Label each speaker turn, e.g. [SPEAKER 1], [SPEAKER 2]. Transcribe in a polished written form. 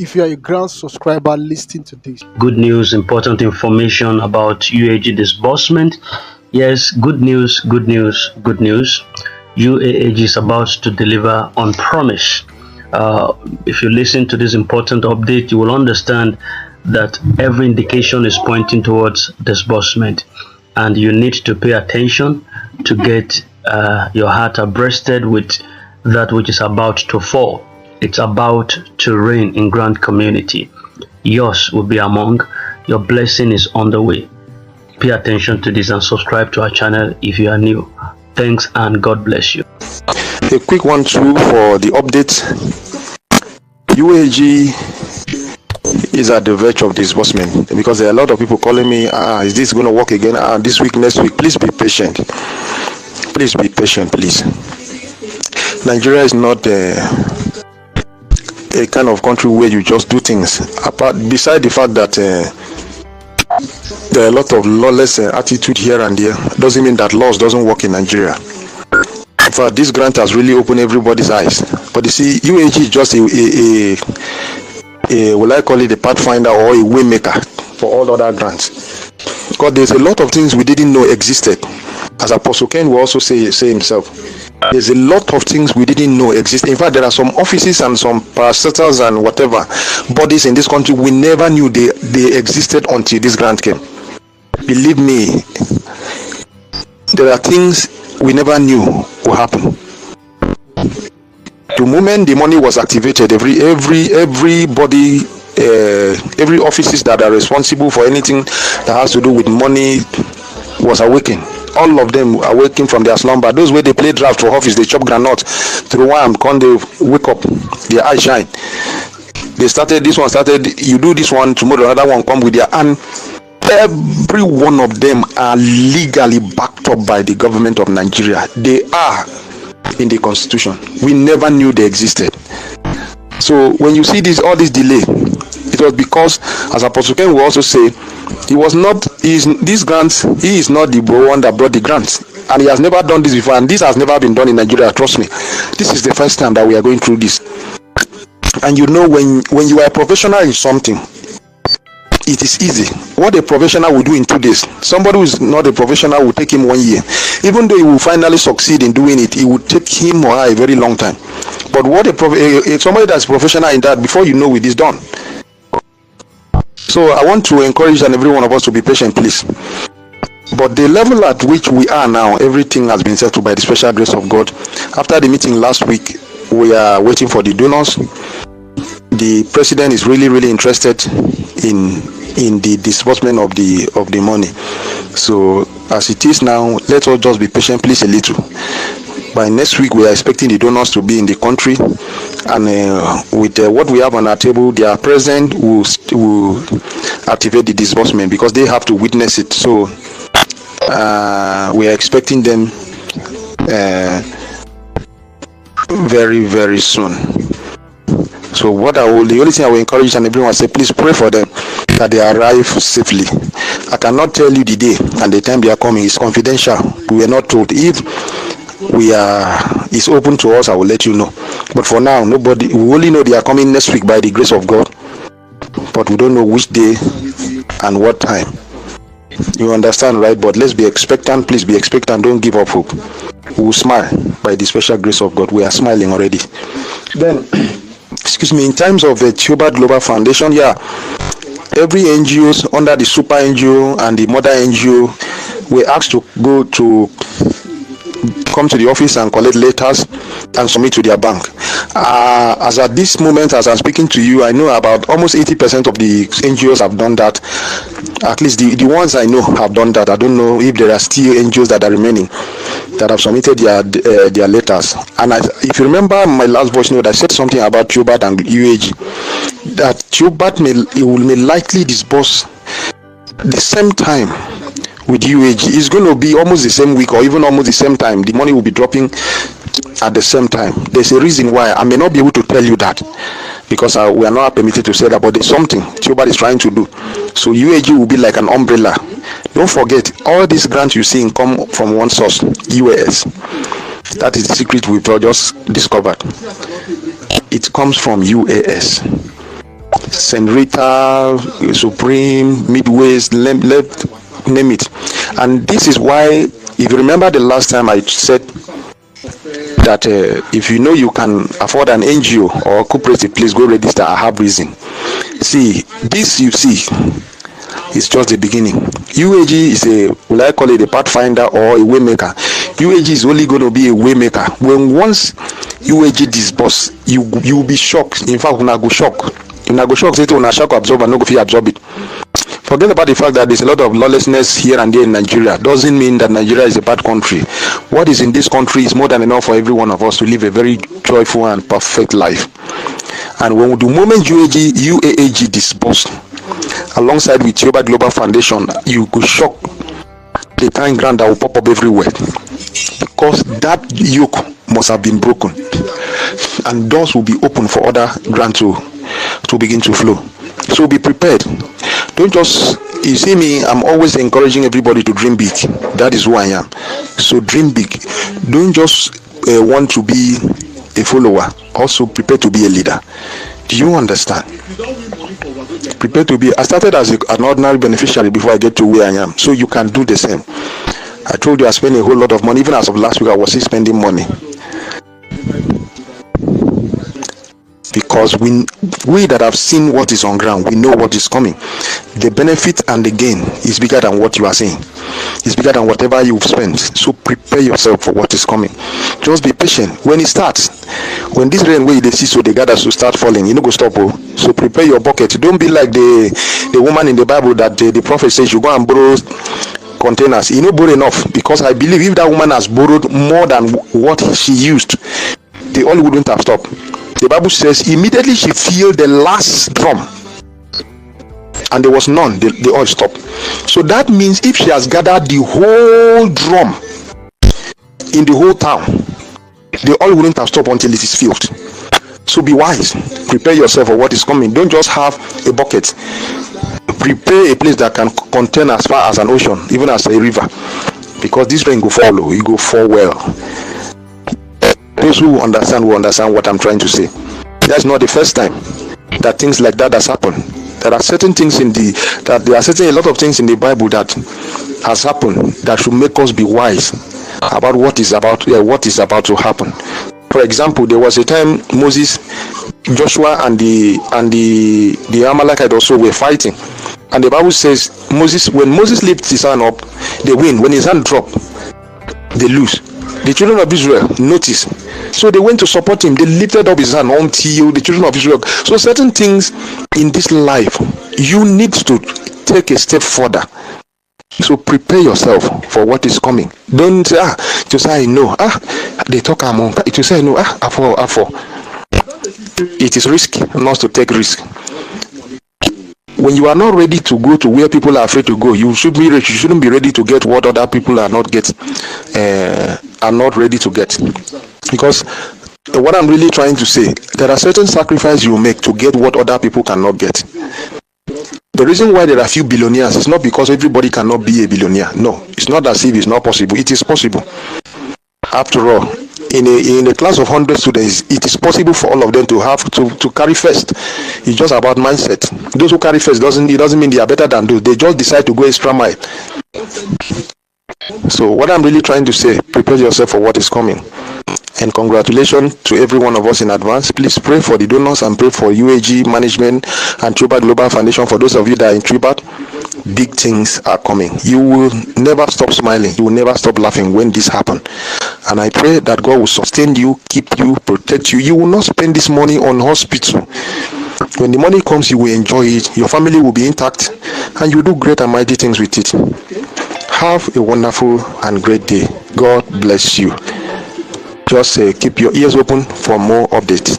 [SPEAKER 1] if you are a ground subscriber listening to this.
[SPEAKER 2] Good news, important information about UAAG disbursement. Yes, good news, good news, good news. UAAG is about to deliver on promise. If you listen to this important update, you will understand that every indication is pointing towards disbursement, and you need to pay attention to get your heart abreasted with that which is about to fall. It's about to rain in Grand Community. Yours will be among. Your blessing is on the way. Pay attention to this and subscribe to our channel if you are new. Thanks and God bless you.
[SPEAKER 3] A quick one too for the update. UAAG is at the verge of disbursement because there are a lot of people calling me, is this going to work again this week, next week? Please be patient. Please be patient, please. Nigeria is not a kind of country where you just do things. Beside the fact that there are a lot of lawless attitude here and there, doesn't mean that laws doesn't work in Nigeria. In fact, this grant has really opened everybody's eyes. But you see, UAAG is just will I call it a pathfinder or a way maker for all other grants. Because there's a lot of things we didn't know existed. As Apostle Ken will also say himself, there's a lot of things we didn't know exist. In fact, there are some offices and some parastatals and whatever bodies in this country we never knew they existed until this grant came. Believe me, there are things we never knew would happen. The moment the money was activated, everybody, every offices that are responsible for anything that has to do with money was awakened. All of them awaking from their slumber. Those where they play draft for office, they chop granite through one, come they wake up, their eyes shine. This one started, you do this one, tomorrow another one come with their, and every one of them are legally backed up by the government of Nigeria. They are in the constitution. We never knew they existed. So when you see all this delay, it was because, as Apostle Ken will also say, these grants, he is not the one that brought the grants, and he has never done this before, and this has never been done in Nigeria. Trust me, this is the first time that we are going through this. And you know, when you are a professional in something, it is easy. What a professional will do in 2 days, somebody who is not a professional will take him 1 year. Even though he will finally succeed in doing it, it will take him or her a very long time. But somebody that's professional in that, before you know it is done. So I want to encourage and every one of us to be patient, please. But the level at which we are now, everything has been settled by the special grace of God. After the meeting last week, we are waiting for the donors. The president is really, really interested in the disbursement of the money. So as it is now, let us just be patient, please, a little. By next week, we are expecting the donors to be in the country, and with what we have on our table, their president will activate the disbursement because they have to witness it. So we are expecting them very, very soon. So the only thing I will encourage and everyone say, please pray for them that they arrive safely. I cannot tell you the day and the time they are coming. It's confidential. We are not told. If it's open to us, I will let you know. But for now, we only know they are coming next week by the grace of God, but we don't know which day and what time. You understand, right? But let's be expectant. Please be expectant. Don't give up hope. We will smile by the special grace of God. We are smiling already. Then, excuse me, in terms of the Theobarth Global Foundation, every NGOs under the super NGO and the mother NGO were asked to come to the office and collect letters and submit to their bank. As at this moment, as I'm speaking to you, I know about almost 80% of the NGOs have done that. At least the ones I know have done that. I don't know if there are still NGOs that are remaining that have submitted their letters. And if you remember my last voice note, I said something about Theobarth and UAAG, that Theobarth may likely disburse the same time with UAAG. It's going to be almost the same week or even almost the same time. The money will be dropping at the same time. There's a reason why. I may not be able to tell you that because we are not permitted to say that, but there's something Theobarth is trying to do. So UAAG will be like an umbrella. Don't forget, all these grants you see come from one source, UAS. That is the secret we've just discovered. It comes from UAS. St. Rita, Supreme, Midways, name it. And this is why, if you remember the last time I said that if you know you can afford an NGO or cooperative, please go register. I have reason. See, this you see is just the beginning. UAG is will I call it a pathfinder or a waymaker? UAG is only going to be a waymaker. When once UAG disburse, you will be shocked. In fact, una go shock. Una go shock. Say to una shock absorb and no go fit absorb it. Forget about the fact that there's a lot of lawlessness here and there in Nigeria. Doesn't mean that Nigeria is a bad country. What is in this country is more than enough for every one of us to live a very joyful and perfect life. And when the moment UAAG disbursed, alongside with Theobarth Global Foundation, you could shock the kind grant that will pop up everywhere, because that yoke must have been broken, and doors will be open for other grants to begin to flow. So be prepared. Don't just, you see me, I'm always encouraging everybody to dream big. That is who I am. So dream big. Don't just want to be a follower. Also prepare to be a leader. Do you understand? Prepare to be. I started as an ordinary beneficiary before I get to where I am. So you can do the same. I told you I spent a whole lot of money. Even as of last week, I was still spending money. Because we that have seen what is on ground, we know what is coming. The benefit and the gain is bigger than what you are saying. It's bigger than whatever you've spent. So prepare yourself for what is coming. Just be patient. When it starts, when this rain way they see, so they gather to start falling, you know, go stop. So prepare your bucket. Don't be like the woman in the Bible that the prophet says you go and borrow containers. You know, borrow enough, because I believe if that woman has borrowed more than what she used, the oil wouldn't have stopped. The Bible says immediately she filled the last drum and there was none, the oil stopped. So that means if she has gathered the whole drum in the whole town, the oil wouldn't have stopped until it is filled. So be wise. Prepare yourself for what is coming. Don't just have a bucket. Prepare a place that can contain as far as an ocean, even as a river, because this rain will follow. You go fall well. Those who understand will understand what I'm trying to say. That's not the first time that things like that has happened. There are certain things a lot of things in the Bible that has happened that should make us be wise about what is about to happen. For example, there was a time Moses, Joshua, and the Amalekite also were fighting, and the Bible says when Moses lifts his hand up, they win. When his hand drop, they lose. The children of Israel noticed, so they went to support him. They lifted up his hand until the children of Israel. So certain things in this life, you need to take a step further. So prepare yourself for what is coming. Don't say, to say no. They talk among. To say no. For. It is risky not to take risk. When you are not ready to go to where people are afraid to go, you shouldn't be ready to get what other people are not ready to get. Because what I'm really trying to say, there are certain sacrifices you make to get what other people cannot get. The reason why there are few billionaires is not because everybody cannot be a billionaire. No, it's not as if it's not possible. It is possible. After all, in a class of 100 students, it is possible for all of them to have to carry first. It's just about mindset. Those who carry first doesn't mean they are better than those. They just decide to go extra mile. So what I'm really trying to say, prepare yourself for what is coming. And congratulations to every one of us in advance. Please pray for the donors and pray for UAG management and Theobarth Global Foundation. For those of you that are in Theobarth, big things are coming. You will never stop smiling. You will never stop laughing when this happens. And I pray that God will sustain you, keep you, protect you. You will not spend this money on hospital. When the money comes, you will enjoy it. Your family will be intact, and you will do great and mighty things with it. Have a wonderful and great day. God bless you. Just keep your ears open for more updates.